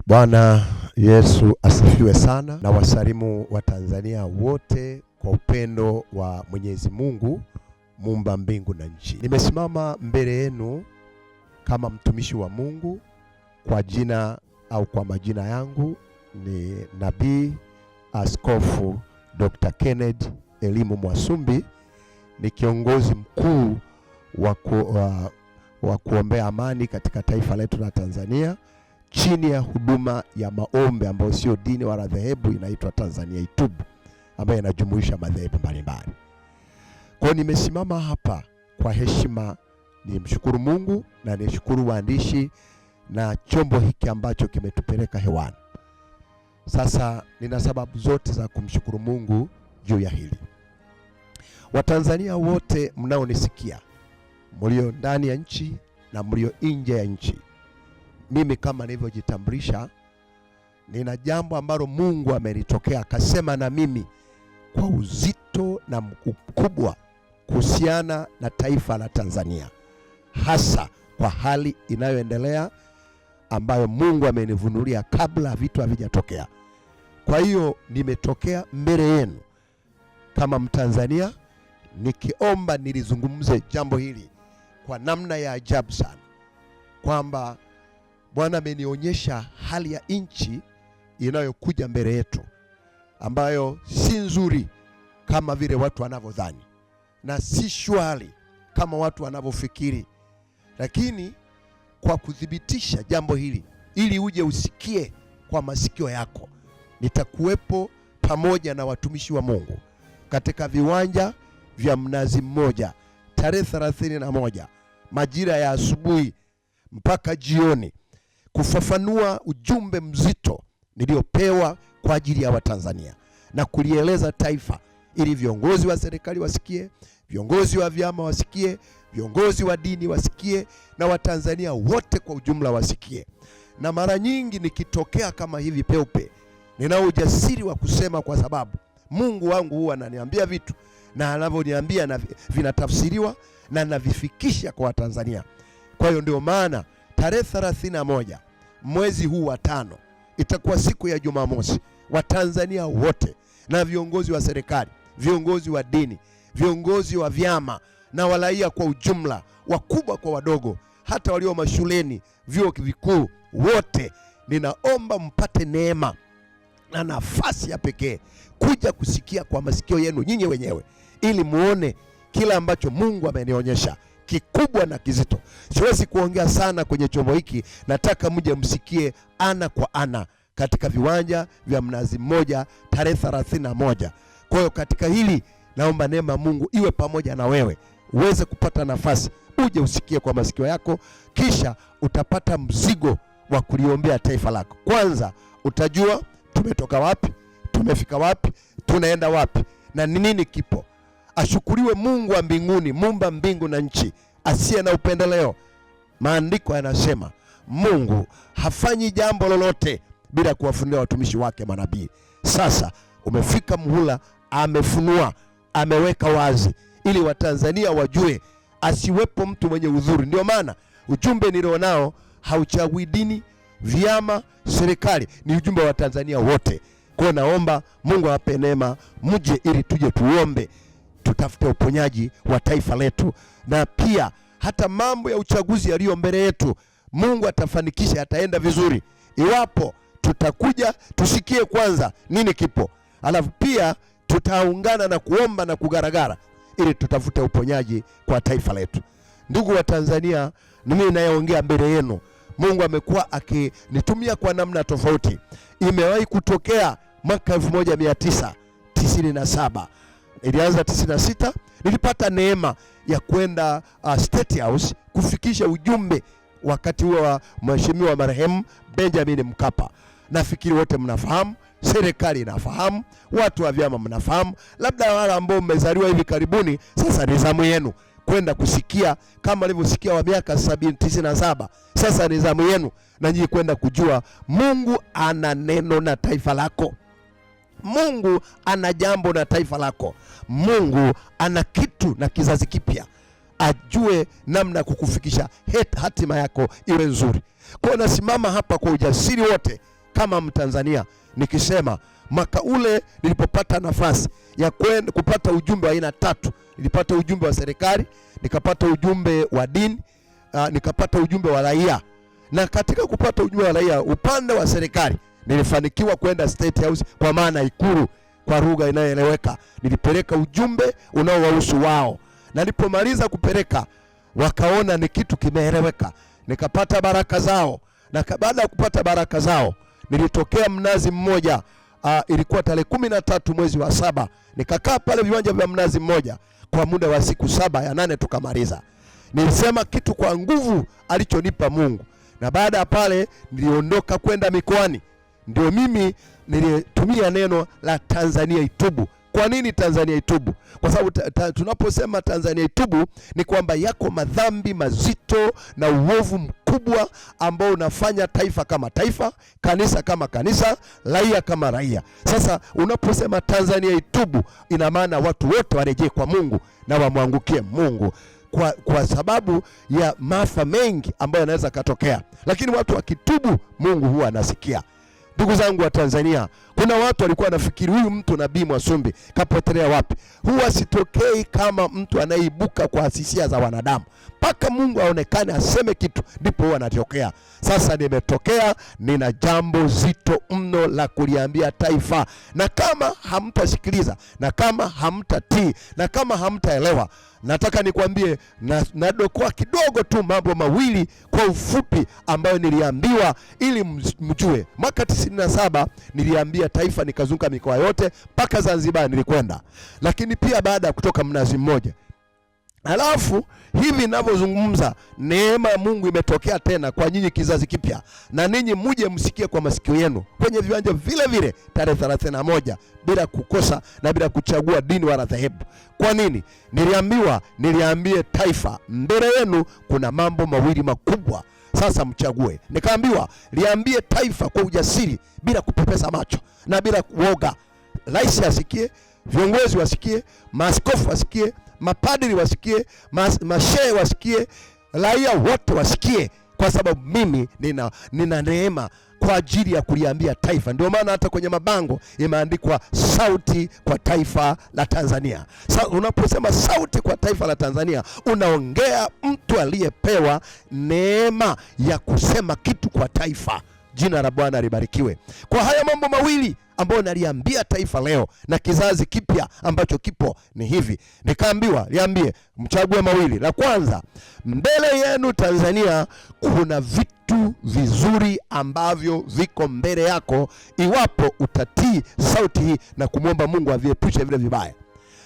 Bwana Yesu asifiwe sana, na wasalimu wa Tanzania wote kwa upendo wa Mwenyezi Mungu muumba mbingu na nchi. Nimesimama mbele yenu kama mtumishi wa Mungu kwa jina au kwa majina yangu ni Nabii Askofu Dr. Kenneth Elimu Mwasumbi. Ni kiongozi mkuu wa kuombea amani katika taifa letu la Tanzania chini ya huduma ya maombi ambayo sio dini wala dhehebu, inaitwa Tanzania Itubu, ambayo inajumuisha madhehebu mbalimbali. Kwa hiyo nimesimama hapa kwa heshima nimshukuru Mungu na nishukuru waandishi na chombo hiki ambacho kimetupeleka hewani. Sasa nina sababu zote za kumshukuru Mungu juu ya hili. Watanzania wote mnaonisikia, mlio ndani ya nchi na mlio nje ya nchi, mimi kama nilivyojitambulisha, nina jambo ambalo Mungu amelitokea akasema na mimi kwa uzito na mkubwa kuhusiana na taifa la Tanzania, hasa kwa hali inayoendelea ambayo Mungu amenivunulia kabla vitu havijatokea. Kwa hiyo nimetokea mbele yenu kama Mtanzania nikiomba nilizungumze jambo hili kwa namna ya ajabu sana, kwamba Bwana amenionyesha hali ya nchi inayokuja mbele yetu ambayo si nzuri kama vile watu wanavyodhani na si shwari kama watu wanavyofikiri. Lakini kwa kudhibitisha jambo hili ili uje usikie kwa masikio yako, nitakuwepo pamoja na watumishi wa Mungu katika viwanja vya Mnazi Mmoja tarehe 31 majira ya asubuhi mpaka jioni, kufafanua ujumbe mzito niliopewa kwa ajili ya Watanzania na kulieleza taifa, ili viongozi wa serikali wasikie, viongozi wa vyama wasikie, viongozi wa dini wasikie, na Watanzania wote kwa ujumla wasikie. Na mara nyingi nikitokea kama hivi peupe, nina ujasiri wa kusema kwa sababu Mungu wangu huwa ananiambia vitu, na anavyoniambia na vinatafsiriwa na navifikisha kwa Watanzania. Kwa hiyo ndio maana tarehe 31 mwezi huu wa 5 itakuwa siku ya Jumamosi, Watanzania wote na viongozi wa serikali, viongozi wa dini, viongozi wa vyama na walaia kwa ujumla, wakubwa kwa wadogo, hata walio mashuleni, vyuo vikuu, wote ninaomba mpate neema na nafasi ya pekee kuja kusikia kwa masikio yenu nyinyi wenyewe, ili muone kila ambacho Mungu amenionyesha kikubwa na kizito. Siwezi kuongea sana kwenye chombo hiki, nataka mje msikie ana kwa ana katika viwanja vya Mnazi Mmoja tarehe 31. Kwa hiyo katika hili naomba neema Mungu iwe pamoja na wewe, uweze kupata nafasi uje usikie kwa masikio yako, kisha utapata mzigo wa kuliombea taifa lako. Kwanza utajua tumetoka wapi, tumefika wapi, tunaenda wapi na nini kipo. Ashukuriwe Mungu wa mbinguni, muumba mbingu na nchi, asiye na upendeleo. Maandiko yanasema Mungu hafanyi jambo lolote bila kuwafunulia watumishi wake manabii. Sasa umefika muhula, amefunua, ameweka wazi ili Watanzania wajue, asiwepo mtu mwenye udhuru. Ndio maana ujumbe nilionao hauchagui dini, vyama, serikali, ni ujumbe wa Tanzania wote. Kwa naomba Mungu awape neema mje ili tuje tuombe, tutafute uponyaji wa taifa letu, na pia hata mambo ya uchaguzi yaliyo mbele yetu Mungu atafanikisha, yataenda vizuri iwapo tutakuja tusikie kwanza nini kipo, alafu pia tutaungana na kuomba na kugaragara ili tutafute uponyaji kwa taifa letu. Ndugu wa Tanzania, ni mimi nayeongea mbele yenu. Mungu amekuwa akinitumia kwa namna tofauti. Imewahi kutokea mwaka 1997, ilianza 96, nilipata neema ya kwenda State House kufikisha ujumbe wakati huo wa mheshimiwa marehemu Benjamin Mkapa. Nafikiri wote mnafahamu, serikali inafahamu, watu wa vyama mnafahamu, labda wale ambao mmezaliwa hivi karibuni, sasa ni zamu yenu kwenda kusikia kama alivyosikia wa miaka 97. Sasa ni zamu yenu na nyinyi kwenda kujua Mungu ana neno na taifa lako. Mungu ana jambo na taifa lako. Mungu ana kitu na kizazi kipya, ajue namna kukufikisha hatima yako iwe nzuri. Kwa nasimama hapa kwa ujasiri wote kama Mtanzania nikisema mwaka ule nilipopata nafasi ya kupata ujumbe wa aina 3. Nilipata ujumbe wa serikali, nikapata ujumbe wa dini, nikapata ujumbe wa raia. Na katika kupata ujumbe wa raia, upande wa serikali nilifanikiwa kwenda State House, kwa maana Ikulu kwa lugha inayoeleweka. Nilipeleka ujumbe unaowahusu wao, na nilipomaliza kupeleka wakaona ni kitu kimeeleweka, nikapata baraka zao. Na baada ya kupata baraka zao nilitokea Mnazi Mmoja, ilikuwa tarehe 13 mwezi wa 7, nikakaa pale viwanja vya Mnazi Mmoja kwa muda wa siku 7, ya 8 tukamaliza. Nilisema kitu kwa nguvu alichonipa Mungu, na baada ya pale niliondoka kwenda mikoani. Ndio mimi nilitumia neno la Tanzania itubu. Kwa nini Tanzania itubu? Kwa sababu tunaposema Tanzania itubu ni kwamba yako madhambi mazito na uovu mkubwa ambao unafanya taifa kama taifa, kanisa kama kanisa, raia kama raia. Sasa unaposema Tanzania itubu, ina maana watu wote warejee kwa Mungu na wamwangukie Mungu, kwa sababu ya maafa mengi ambayo yanaweza katokea. Lakini watu wakitubu, Mungu huwa anasikia. Ndugu zangu wa Tanzania, kuna watu walikuwa wanafikiri huyu mtu Nabii Mwasumbi kapotelea wapi? Huwa sitokei kama mtu anayeibuka kwa hisia za wanadamu. Mpaka Mungu aonekane, aseme kitu, ndipo huwa anatokea. Sasa nimetokea, nina jambo zito mno la kuliambia taifa. Na kama hamtasikiliza, na kama hamtatii, na kama hamtaelewa, nataka nikwambie nadokoa kidogo tu mambo mawili kwa ufupi ambayo niliambiwa ili mjue. Mwaka 97 niliambia taifa, nikazunguka mikoa yote mpaka Zanzibar nilikwenda. Lakini pia baada ya kutoka Mnazi Mmoja, alafu hivi ninavyozungumza, neema ya Mungu imetokea tena kwa nyinyi kizazi kipya, na ninyi muje msikie kwa masikio yenu kwenye viwanja vile vile tarehe 31, bila kukosa na bila kuchagua dini wala dhehebu. Kwa nini? Niliambiwa niliambie taifa, mbele yenu kuna mambo mawili makubwa, sasa mchague. Nikaambiwa liambie taifa kwa ujasiri, bila kupepesa macho na bila kuoga. Rais asikie, viongozi wasikie, maaskofu wasikie, mapadri wasikie, mashehe wasikie, raia wote wasikie, kwa sababu mimi nina neema kwa ajili ya kuliambia taifa. Ndio maana hata kwenye mabango imeandikwa sauti kwa taifa la Tanzania. Unaposema sauti kwa taifa la Tanzania, unaongea mtu aliyepewa neema ya kusema kitu kwa taifa. Jina la Bwana libarikiwe. Kwa haya mambo mawili ambayo naliambia taifa leo na kizazi kipya ambacho kipo ni hivi. Nikaambiwa liambie mchague mawili. La kwanza, mbele yenu Tanzania kuna vitu vizuri ambavyo viko mbele yako, iwapo utatii sauti hii na kumwomba Mungu aviepushe vile vibaya.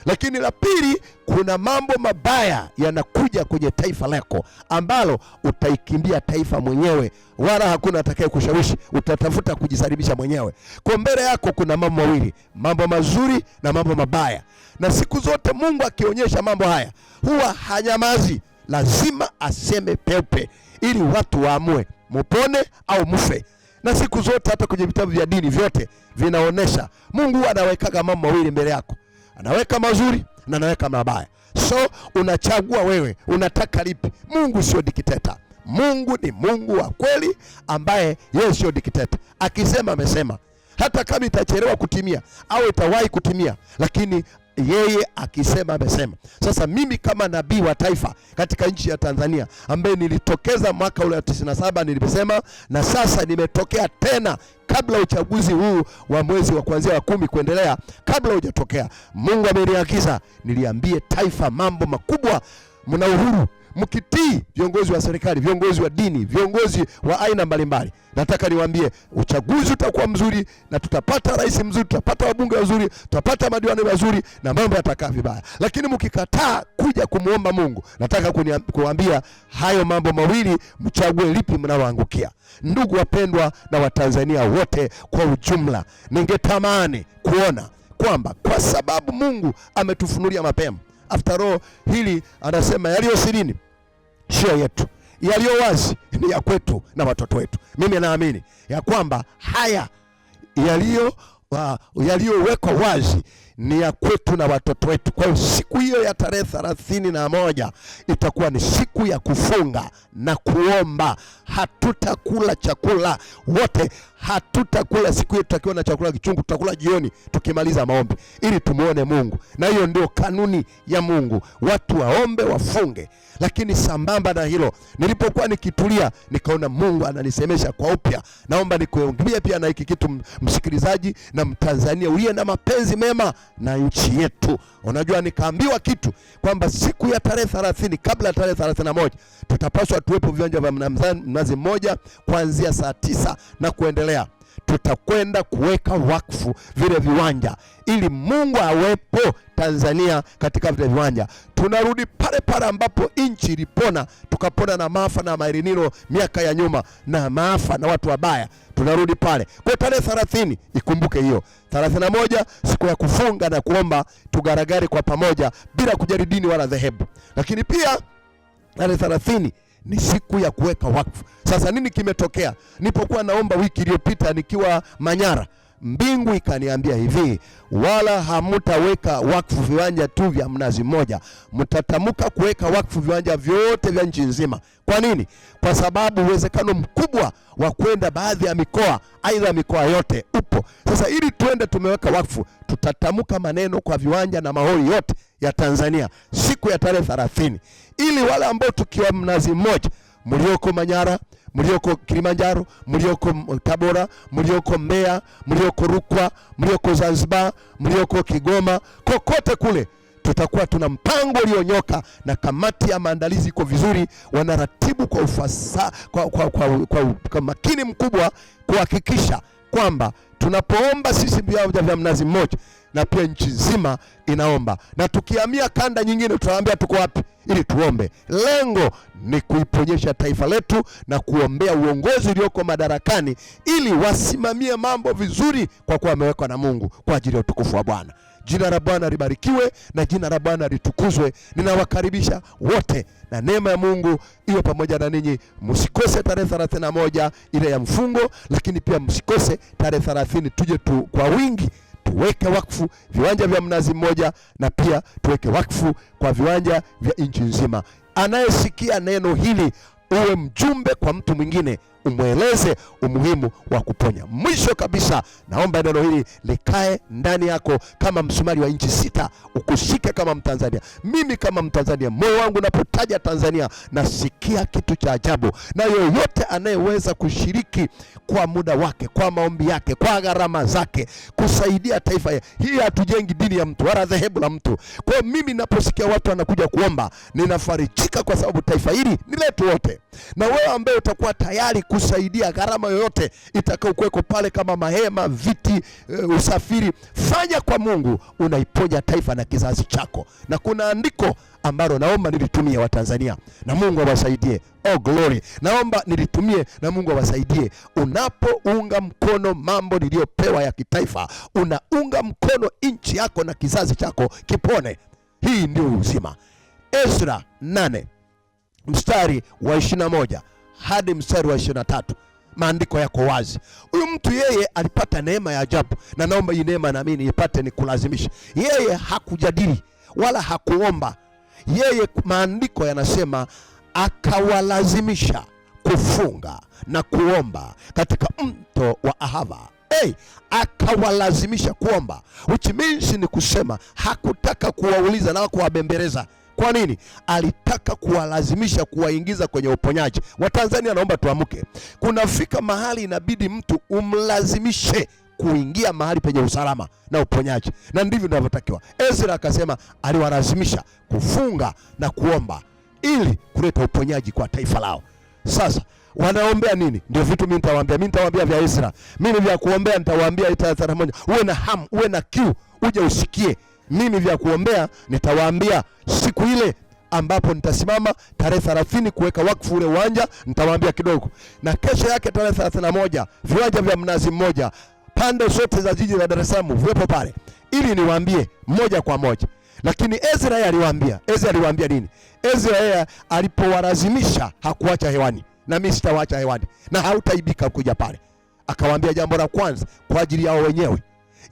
Lakini la pili, kuna mambo mabaya yanakuja kwenye taifa lako ambalo utaikimbia taifa mwenyewe, wala hakuna atakaye kushawishi, utatafuta kujisalimisha mwenyewe. Kwa mbele yako kuna mambo mawili, mambo mazuri na mambo mabaya. Na siku zote Mungu akionyesha mambo haya huwa hanyamazi, lazima aseme peupe ili watu waamue mupone au mufe. Na siku zote hata kwenye vitabu vya dini vyote vinaonesha Mungu anawekaga mambo mawili mbele yako. Anaweka mazuri na anaweka mabaya. So unachagua wewe, unataka lipi? Mungu sio dikteta. Mungu ni Mungu wa kweli ambaye yeye sio dikteta. Akisema amesema. Hata kama itachelewa kutimia au itawahi kutimia, lakini yeye akisema amesema. Sasa mimi kama nabii wa taifa katika nchi ya Tanzania, ambaye nilitokeza mwaka ule wa 97 nilisema, na sasa nimetokea tena kabla uchaguzi huu wa mwezi wa kuanzia wa 10 kuendelea, kabla hujatokea, Mungu ameniagiza niliambie taifa mambo makubwa. Mna uhuru mkitii viongozi wa serikali, viongozi wa dini, viongozi wa aina mbalimbali. Nataka niwaambie uchaguzi utakuwa mzuri, na tutapata rais mzuri, tutapata wabunge wazuri, tutapata madiwani wazuri, na mambo yatakaa vibaya. Lakini mkikataa kuja kumuomba Mungu, nataka kuambia hayo mambo mawili, mchague lipi mnaoangukia. Ndugu wapendwa na Watanzania wote kwa ujumla, ningetamani kuona kwamba kwa sababu Mungu ametufunulia mapema, after all hili anasema yaliyo sirini sio yetu, yaliyo wazi ni ya kwetu na watoto wetu. Mimi naamini ya kwamba haya yaliyowekwa wazi ni ya kwetu na watoto wetu. Kwa hiyo siku hiyo ya tarehe 31 itakuwa ni siku ya kufunga na kuomba. Hatutakula chakula wote hatutakula siku hiyo, tutakiwa na chakula kichungu, tutakula jioni tukimaliza maombi, ili tumuone Mungu. Na hiyo ndio kanuni ya Mungu, watu waombe, wafunge. Lakini sambamba na hilo, nilipokuwa nikitulia, nikaona Mungu ananisemesha kwa upya. Naomba nikuambie pia na hiki kitu, msikilizaji na Mtanzania uliye na mapenzi mema na nchi yetu. Unajua, nikaambiwa kitu kwamba siku ya tarehe 30, kabla ya tarehe 31, tutapaswa tuwepo viwanja vya Mnazi Mmoja kuanzia saa 9 na kuendelea. Tutakwenda kuweka wakfu vile viwanja ili Mungu awepo Tanzania katika vile viwanja. Tunarudi pale pale ambapo nchi ilipona, tukapona na maafa na maelinino miaka ya nyuma, na maafa na watu wabaya. Tunarudi pale. Kwa tarehe 30 ikumbuke hiyo. 31 siku ya kufunga na kuomba, tugaragari kwa pamoja bila kujali dini wala dhehebu. Lakini pia tarehe 30 ni siku ya kuweka wakfu. Sasa nini kimetokea? Nipokuwa naomba wiki iliyopita nikiwa Manyara, mbingu ikaniambia hivi, wala hamutaweka wakfu viwanja tu vya Mnazi Mmoja, mtatamuka kuweka wakfu viwanja vyote vya nchi nzima. Kwa nini? Kwa sababu uwezekano mkubwa wa kwenda baadhi ya mikoa, aidha mikoa yote upo. Sasa ili tuende tumeweka wakfu, tutatamuka maneno kwa viwanja na maholi yote ya Tanzania siku ya tarehe 30, ili wale ambao tukiwa Mnazi Mmoja, mlioko Manyara, mlioko Kilimanjaro, mlioko Tabora, mlioko Mbeya, mlioko Rukwa, mlioko Zanzibar, mlioko Kigoma, kokote kule, tutakuwa tuna mpango ulionyoka, na kamati ya maandalizi iko vizuri, wanaratibu kwa ufasaha, kwa makini mkubwa kuhakikisha kwamba tunapoomba sisi viwanja vya Mnazi Mmoja na pia nchi nzima inaomba, na tukihamia kanda nyingine tutawaambia tuko wapi ili tuombe. Lengo ni kuiponyesha taifa letu na kuombea uongozi ulioko madarakani ili wasimamie mambo vizuri, kwa kuwa wamewekwa na Mungu kwa ajili ya utukufu wa Bwana. Jina la Bwana libarikiwe na jina la Bwana litukuzwe. Ninawakaribisha wote na neema ya Mungu iwe pamoja na ninyi. Msikose tarehe 31 ile ya mfungo, lakini pia msikose tarehe 30 tuje kwa wingi tuweke wakfu viwanja vya Mnazi Mmoja, na pia tuweke wakfu kwa viwanja vya nchi nzima. Anayesikia neno hili, uwe mjumbe kwa mtu mwingine, umweleze umuhimu wa kuponya. Mwisho kabisa, naomba neno hili likae ndani yako kama msumari wa inchi 6, ukushike kama Mtanzania. Mimi kama Mtanzania, moyo wangu unapotaja Tanzania nasikia kitu cha ajabu, na yoyote anayeweza kushiriki kwa muda wake, kwa maombi yake, kwa gharama zake, kusaidia taifa hili. Hatujengi dini ya mtu wala dhehebu la mtu. Kwa mimi ninaposikia watu wanakuja kuomba, ninafarijika kwa sababu taifa hili ni letu wote. Na wewe ambaye utakuwa tayari kusaidia gharama yoyote itakayokuweko pale, kama mahema, viti, usafiri, fanya kwa Mungu, unaiponya taifa na kizazi chako. Na kuna andiko ambalo naomba nilitumie Watanzania na Mungu awasaidie. Oh glory. Naomba nilitumie na Mungu awasaidie. Unapounga mkono mambo niliyopewa ya kitaifa, unaunga mkono nchi yako na kizazi chako kipone. Hii ndio uzima. Ezra 8 mstari wa 21 hadi mstari wa 23, maandiko yako wazi. Huyu mtu yeye alipata neema ya ajabu, na naomba hii neema na mimi nipate ni kulazimisha. Yeye hakujadili wala hakuomba. Yeye, maandiko yanasema, akawalazimisha kufunga na kuomba katika mto wa Ahava. Akawalazimisha kuomba, which means ni kusema hakutaka kuwauliza na kuwabembeleza. Kwa nini? Alitaka kuwalazimisha, kuwaingiza kwenye uponyaji. Watanzania, naomba tuamke. Kunafika mahali inabidi mtu umlazimishe kuingia mahali penye usalama na uponyaji, na ndivyo ninavyotakiwa. Ezra akasema aliwalazimisha kufunga na kuomba ili kuleta uponyaji kwa taifa lao. Sasa wanaombea nini? Ndio vitu mimi nitawaambia. Mimi nitawaambia vya Ezra. Mimi vya kuombea nitawaambia tarehe moja. Uwe na hamu, uwe na kiu, uje usikie. Mimi vya kuombea nitawaambia siku ile ambapo nitasimama tarehe 30 kuweka wakfu ule uwanja, nitawaambia kidogo. Na kesho yake tarehe 31 viwanja vya Mnazi Mmoja pande zote za jiji la Dar es Salaam viwepo pale, ili niwaambie moja kwa moja. Lakini Ezra yeye aliwaambia. Ezra aliwaambia nini? Ezra yeye alipowalazimisha hakuacha hewani, na mimi sitawaacha hewani, na hautaibika kuja pale. Akawaambia jambo la kwanza kwa ajili yao wenyewe,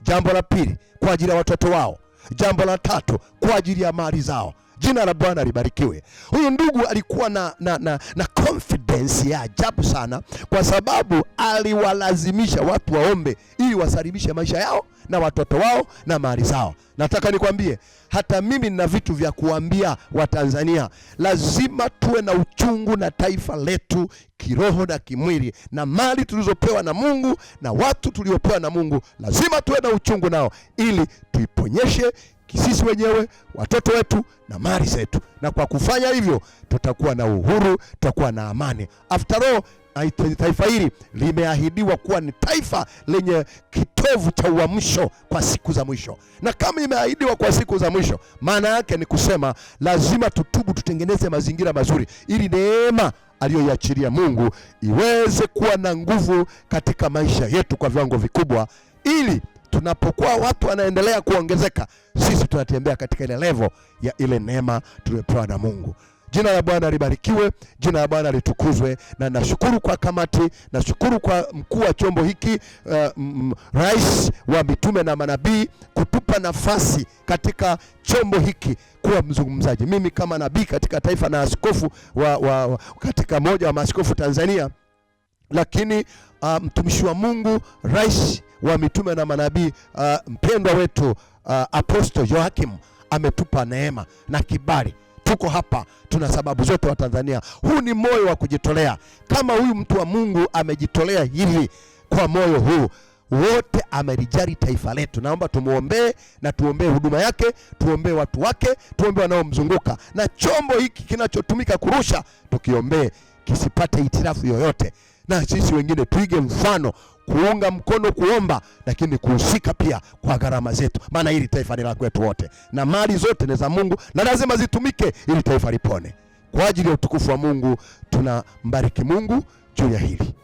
jambo la pili kwa ajili ya watoto wao, jambo la tatu kwa ajili ya mali zao, Jina la Bwana libarikiwe. Huyu ndugu alikuwa na confidence ya ajabu sana, kwa sababu aliwalazimisha watu waombe ili wasalimishe maisha yao na watoto wao na mali zao. Nataka nikwambie, hata mimi nina vitu vya kuambia Watanzania. Lazima tuwe na uchungu na taifa letu kiroho na kimwili, na mali tulizopewa na Mungu na watu tuliopewa na Mungu. Lazima tuwe na uchungu nao ili tuiponyeshe sisi wenyewe, watoto wetu na mali zetu. Na kwa kufanya hivyo tutakuwa na uhuru, tutakuwa na amani. After all, taifa hili limeahidiwa kuwa ni taifa lenye kitovu cha uamsho kwa siku za mwisho. Na kama imeahidiwa kwa siku za mwisho, maana yake ni kusema lazima tutubu, tutengeneze mazingira mazuri ili neema aliyoiachilia Mungu iweze kuwa na nguvu katika maisha yetu kwa viwango vikubwa, ili tunapokuwa watu wanaendelea kuongezeka, sisi tunatembea katika ile level ya ile neema tuliyopewa na Mungu. Jina la Bwana libarikiwe, jina la Bwana litukuzwe. Na nashukuru kwa kamati, nashukuru kwa mkuu wa chombo hiki, rais wa mitume na manabii, kutupa nafasi katika chombo hiki kuwa mzungumzaji. Mimi kama nabii katika taifa na askofu katika moja wa maaskofu Tanzania, lakini mtumishi wa Mungu, rais wa mitume na manabii, mpendwa wetu Apostle Joakim ametupa neema na kibali. Tuko hapa, tuna sababu zote wa Tanzania. Huu ni moyo wa kujitolea. Kama huyu mtu wa Mungu amejitolea hivi kwa moyo huu, wote amelijali taifa letu. Naomba tumuombee na tuombee huduma yake, tuombee watu wake, tuombee wanaomzunguka, na chombo hiki kinachotumika kurusha tukiombee kisipate hitirafu yoyote, na sisi wengine tuige mfano, kuunga mkono, kuomba, lakini kuhusika pia kwa gharama zetu, maana hili taifa ni la kwetu wote na mali zote ni za Mungu na lazima zitumike ili taifa lipone. Kwa ajili ya utukufu wa Mungu tunambariki Mungu juu ya hili.